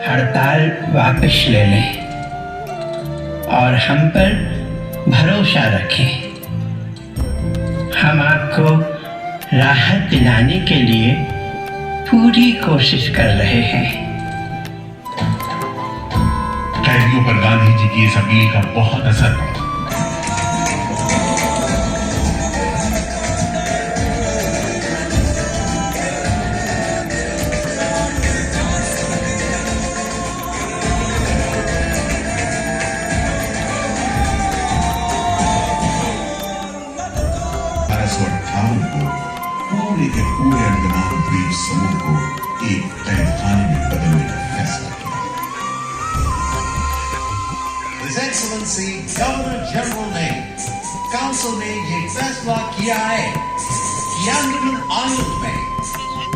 हड़ताल वापस ले लें और हम पर भरोसा रखें। हम आपको राहत दिलाने के लिए पूरी कोशिश कर रहे हैं। कैदियों पर गांधी जी की इस अपील का बहुत असर पड़ा। पूरे के पूरे अंडमान द्वीप समूह को एक कैदखाने में बदलने का फैसला किया। His Excellency Governor General ने काउंसिल ने ये फैसला किया है कि अंडमान आइलैंड में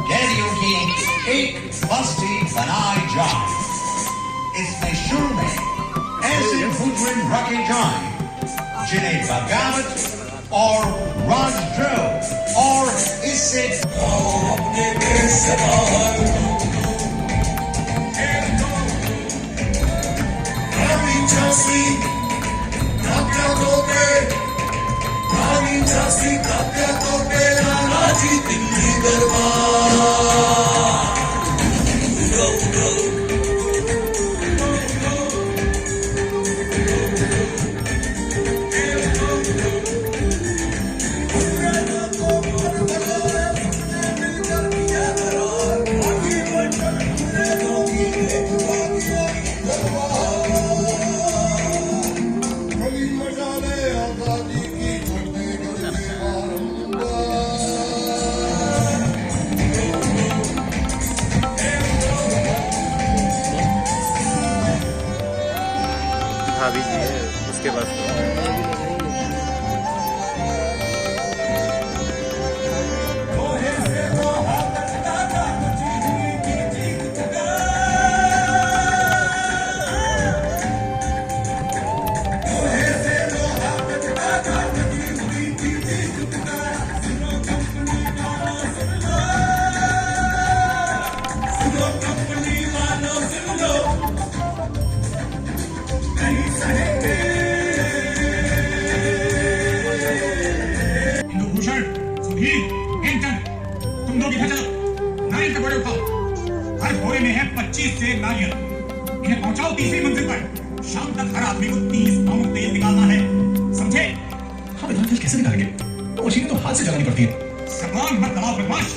कैदियों की एक बस्ती बनाई जाए। इसमें शुरू में ऐसे मुजरिम रखे जाएं जिन्हें बगावत और राजद्रोह और इससे अपने देश से बाहर रानी झांसी हत्या तो पे राजी दिल्ली दरबार। भाभी जी है उसके पास तुम लोग इधर चलो, नारियल के बोरे उठाओ। हर बोरे में है 25 से नारियल। इन्हें पहुंचाओ तीसरी मंजिल पर। शाम तक हर आदमी को 30 पाउंड तेल निकालना है, समझे? हम इतना तेल कैसे निकालेंगे? वो मशीनें तो हाथ से चलानी पड़ती है। जबान मत दबाओ बदमाश।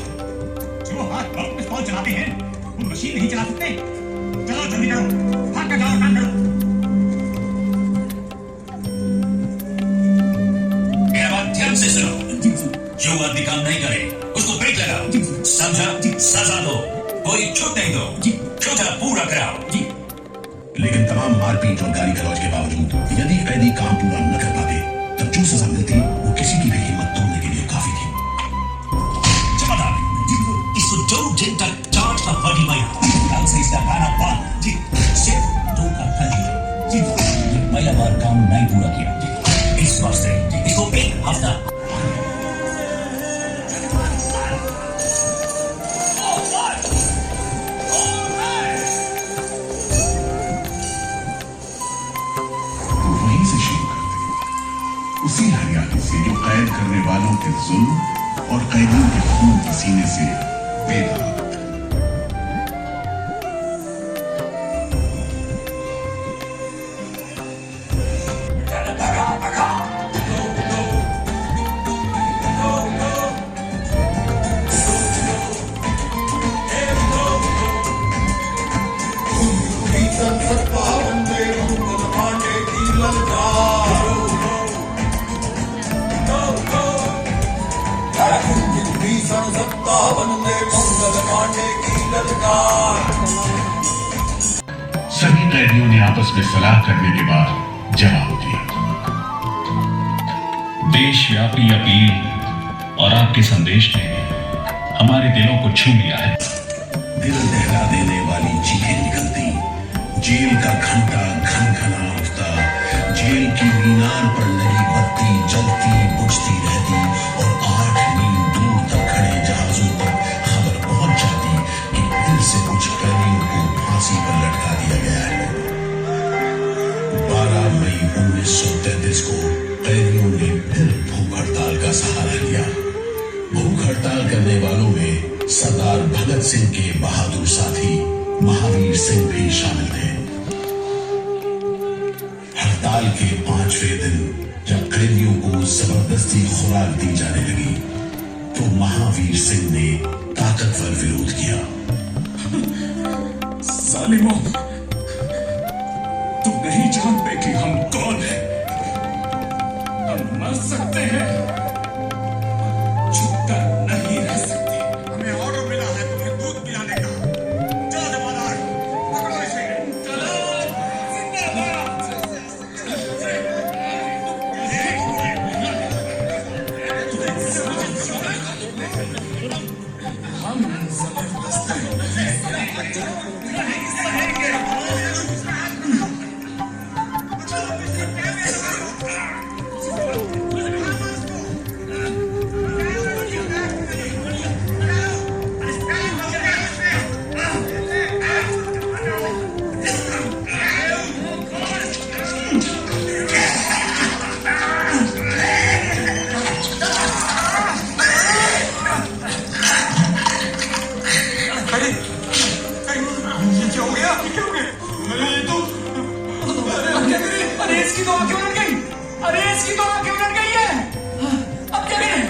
जो हाथ पंप पिस्तौल चलाते हैं वो मशीन नहीं चला सकते। चलो जल्दी करो, भाग कर जाओ, काम करो। मेरा बात ध्यान से सुनो। जो आदमी काम नहीं करे उसको ब्रेक लगाओ, समझा? सजा दो, कोई छूट नहीं दो, छोटा पूरा कराओ। लेकिन तमाम मारपीट और गाली गलौज के बावजूद यदि कैदी काम पूरा न कर पाते तब जो सजा मिलती वो किसी की भी हिम्मत तोड़ने के लिए काफी थी। इसको 2 दिन तक चार्ज का फर्जी माया, कल से इसका खाना बंद। सिर्फ 2 का फर्जी। ये पहला बार काम नहीं पूरा किया, इस वास्ते इसको 1 हफ्ता उसी हरियाली से जो कैद करने वालों के जुल्म और कैदियों के खून पसीने से बेदाग। सभी कैदियों ने आपस में सलाह करने के बाद जवाब दिया। देशव्यापी अपील और आपके संदेश ने हमारे दिलों को छू लिया है। दिल दहला देने वाली चीखें निकलती, जेल का घंटा घनघना उठता, जेल की मीनार पर लगी बत्ती जलती बुझती रहती और 8 मील दूर तक खड़े जहाजों तक खबर पहुंच जाती कि फिर से कुछ कैदियों को फांसी पर लटका भगत सिंह के बहादुर साथी महावीर सिंह भी शामिल थे। हड़ताल के 5वें दिन जब कैदियों को जबरदस्ती खुराक दी जाने लगी तो महावीर सिंह ने ताकतवर विरोध किया। सालिमों, तुम नहीं जानते कि हम कौन हैं। हम मर सकते हैं, छुपकर नहीं रह सकते। हमें ऑर्डर मिला है तुम्हें दूध पिलाने का। जाओ जमादार, पकड़ो इसे। अरे इसकी तो आंखें उलट गई। अरे इसकी तो आंखें उलट गई है। अब क्या करें?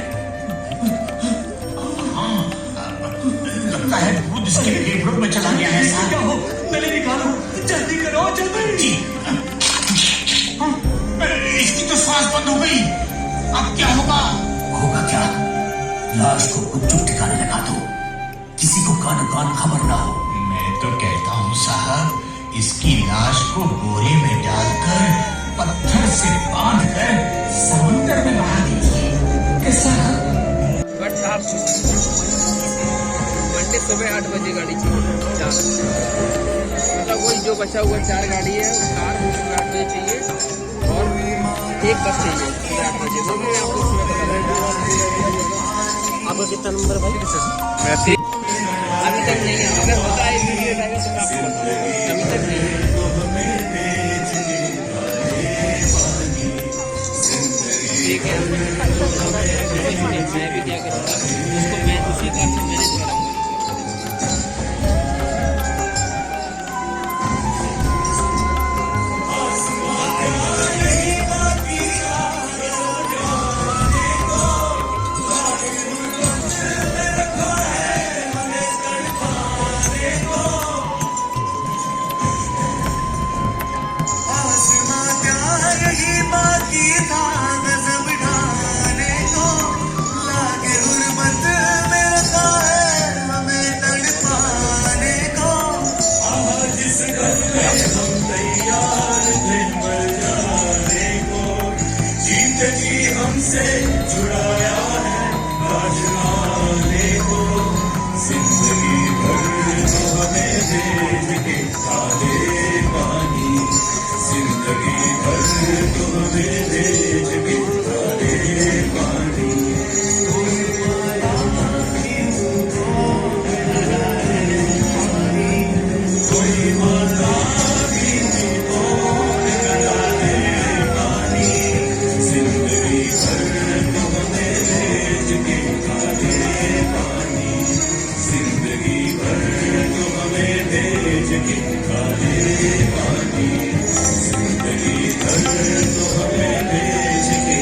लगता है दूध इसके फेफड़ों में चला गया है साहब। क्या हो? नली निकालो, जल्दी करो, जल्दी। जी। इसकी तो सांस बंद हो गई। अब क्या होगा? होगा क्या? लाश को कुछ ठिकाने लगा दो, किसी को कान कान खबर ना हो। मैं तो कहता हूँ साहब, इसकी लाश को बोरे में डालकर पत्थर से बांधकर समुद्र में बहा दीजिए। कैसा? बट साहब मंडे सुबह 8 बजे गाड़ी चाहिए, मतलब वही जो बचा हुआ 4 गाड़ी है, कार सुबह 8 बजे चाहिए और एक बस चाहिए सुबह 8 बजे। वो भी मैं आपको सुबह बता दूँ। आपका कितना नंबर भाई? अभी तक नहीं है, अगर होता है वीडियो ड्राइवर से आपको अभी तक नहीं है। ठीक है, मैं भी क्या करूँगा, उसको मैं उसी कार से मैनेज कराऊंगा। हमसे जुड़ाया है राजनाने को, जिंदगी भर तो हमें भेज के काले पानी, जिंदगी भर तो हमें भेज के काले पानी। कोई माता भी कौन कराने पानी, जिंदगी भर तो हमें भेज के काले पानी, जिंदगी भर तो हमें भेज के काले पानी, जिंदगी भर तो हमें भेज के।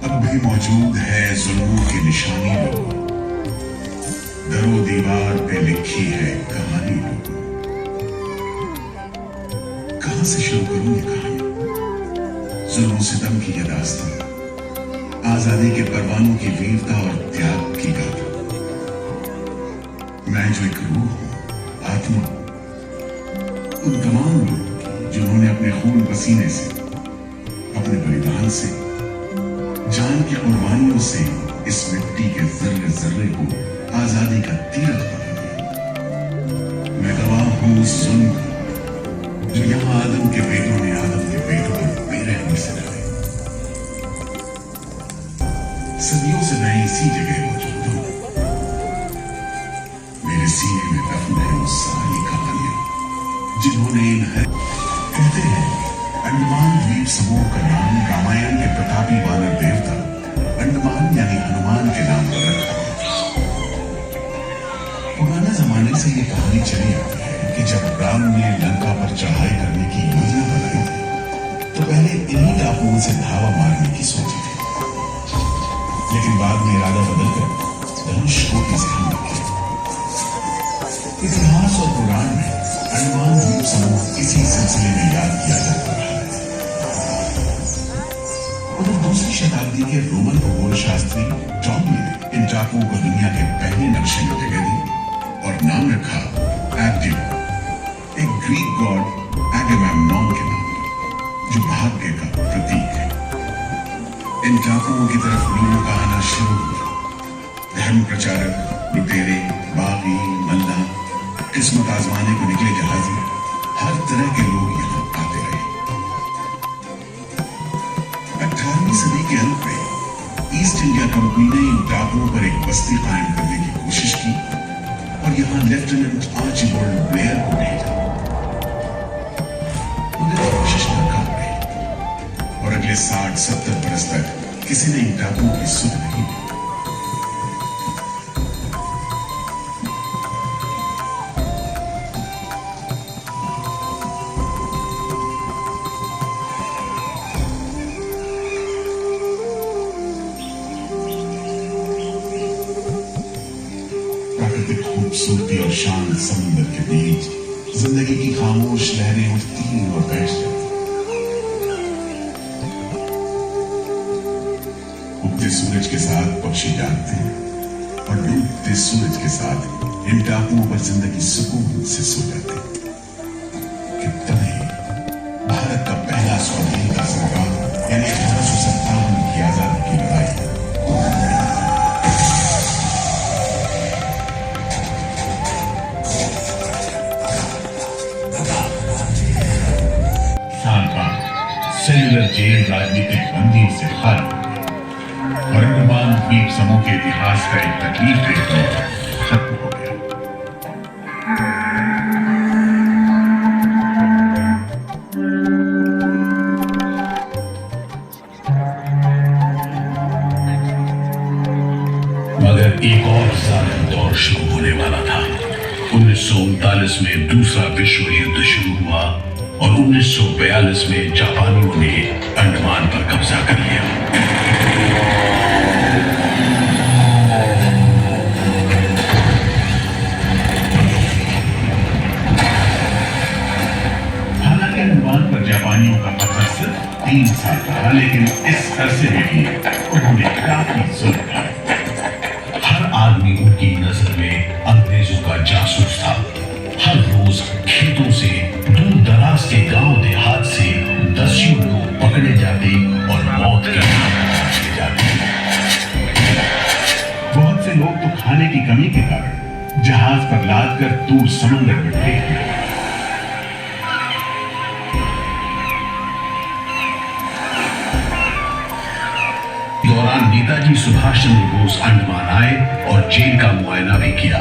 अब भी मौजूद है जुल्मों की निशानी लोगों, दरो दीवार पे लिखी है कहानी लोगों। कहां से शुरू करूं ये कहानी? जुल्मों सितम की ये दास्तां, आजादी के परवानों की वीरता और त्याग की गाथा। मैं जो एक रूह हूं, आत्मा, उन तमाम लोगों की जिन्होंने अपने खून पसीने से, अपने बलिदान से, जान की कुर्बानियों से इस मिट्टी के जर्रे जर्रे को आजादी का तीरथ बना दिया। उस जुल्म को जो यहां आदम के बेटों ने आदम के बेटों को बेरहमी से डाले। सदियों से मैं इसी जगह मौजूद हूं। मेरे सीने में दफन है वो सारी कहानियां जिन्होंने इन कहते हैं अंडमान द्वीप समूह का नाम रामायण के प्रतापी वानर देवता अंडमान यानी हनुमान के नाम पर रखा गया। पुराने जमाने से ये कहानी चली आती है कि जब राम ने लंका पर चढ़ाई करने की योजना बनाई थी तो पहले इन्हीं टापुओं से धावा मारने की सोची थी, लेकिन बाद में इरादा बदलकर धनुष कोटि से हमला किया। इतिहास और पुराण में अंडमान द्वीप समूह इसी सिलसिले में याद किया जाता रहा है। उधर दूसरी शताब्दी के रोमन खगोल शास्त्री टॉमी ने इन टापुओं को दुनिया के पहले नक्शे में जगह दी और नाम रखा एब्डिम, एक ग्रीक गॉड एगेमेम्नॉन के नाम, जो भाग्य का प्रतीक है। इन टापुओं की तरफ लोगों का आना शुरू हुआ। धर्म प्रचारक, लुटेरे, बागी, मल्ला, किस्मत आजमाने को निकले जहाजी, हर तरह के लोग यहां आते रहे। 18वीं सदी के अंत में ईस्ट इंडिया कंपनी ने इन टापुओं पर एक बस्ती कायम करने की कोशिश की और यहां लेफ्टिनेंट आर्चिबाल्ड ब्लेयर को भेजा, मगर कोशिश नाकाम रही और अगले 60-70 बरस तक किसी ने इन टापुओं की सुध नहीं ली। प्राकृतिक खूबसूरती और शांत समुद्र के बीच जिंदगी की खामोश लहरें उठती और बैठ जाती। उगते सूरज के साथ पक्षी जागते हैं और डूबते सूरज के साथ इन टापुओं पर जिंदगी सुकून से सो जाती है। कि तभी भारत का पहला स्वाधीनता संग्राम यानी 1857 की आजादी की लड़ाई सेल्युलर जेल राजनीतिक बंदियों से खाली और अंडमान द्वीप समूह के इतिहास का एक तकलीफदेह दौर खत्म हो गया। मगर एक और जालिम दौर शुरू होने वाला था। 1939 में दूसरा विश्व युद्ध शुरू हुआ और 1942 में जापानियों ने अंडमान पर कब्जा कर लिया। हालांकि अंडमान पर जापानियों का कब्जा सिर्फ 3 साल रहा, लेकिन इस अरसे में भी उन्होंने काफी जुल्म किया। हर आदमी उनकी नजर में अंग्रेजों का जासूस था। हर रोज खेतों से, दूर दराज के गांव देहात से दसियों लोग पकड़े जाते और मौत के घाट उतारे जाते। बहुत से लोग तो खाने की कमी के कारण जहाज पर लाद कर दूर समुद्र में फेंक दिए। दौरान नेताजी सुभाष चंद्र बोस अंडमान आए और जेल का मुआयना भी किया,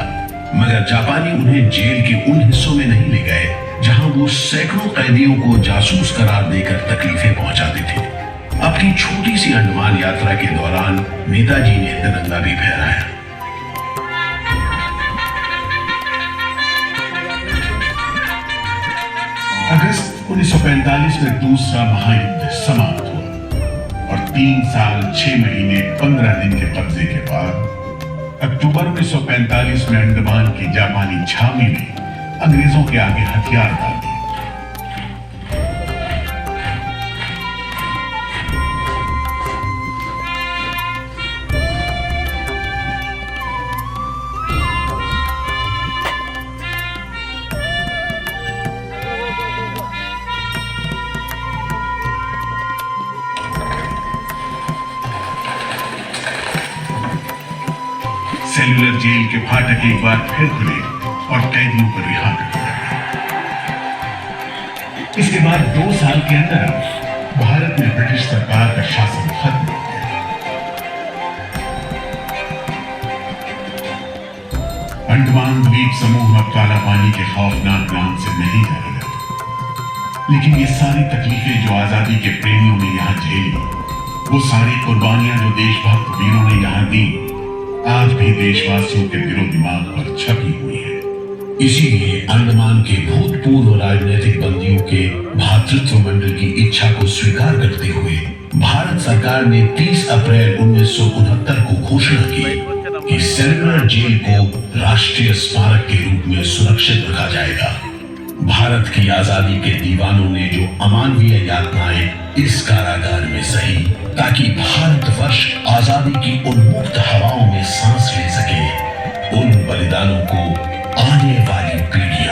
मगर जापानी उन्हें जेल के उन हिस्सों में नहीं ले गए जहां वो सैकड़ों कैदियों को जासूस करार देकर तकलीफें पहुंचाते थे। अपनी छोटी सी अंडमान यात्रा के दौरान नेताजी ने तिरंगा भी फहराया। अगस्त 1945 में दूसरा महायुद्ध समाप्त हुआ और 3 साल 6 महीने 15 दिन के कब्जे के बाद अक्टूबर 1945 में अंडमान की जापानी छावनी ने अंग्रेजों के आगे हथियार डाल दिए। सेल्युलर जेल के फाटक एक बार फिर खुले और कैदियों को रिहा कर दिया गया। इसके बाद 2 साल के अंदर भारत में ब्रिटिश सरकार का शासन खत्म हो गया। अंडमान द्वीप समूह अब काला पानी के खौफनाक नाम से नहीं जाना जाता, लेकिन ये सारी तकलीफें जो आजादी के प्रेमियों ने यहाँ झेली, वो सारी कुर्बानियां जो देशभक्त वीरों ने यहाँ दी, आज भी देशवासियों के दिलो दिमाग पर छपी हुई है। इसीलिए अंडमान के भूतपूर्व राजनीतिक बंदियों के भातृत्व मंडल की इच्छा को स्वीकार करते हुए भारत सरकार ने 30 अप्रैल 1969 को घोषणा की कि सेल्युलर जेल को राष्ट्रीय स्मारक के रूप में सुरक्षित रखा जाएगा। भारत की आजादी के दीवानों ने जो अमानवीय यातनाएं इस कारागार में सही, ताकि भारतवर्ष आजादी की उन्मुक्त हवाओं में सांस ले सके, उन बलिदानों को आने वाली पीढ़ी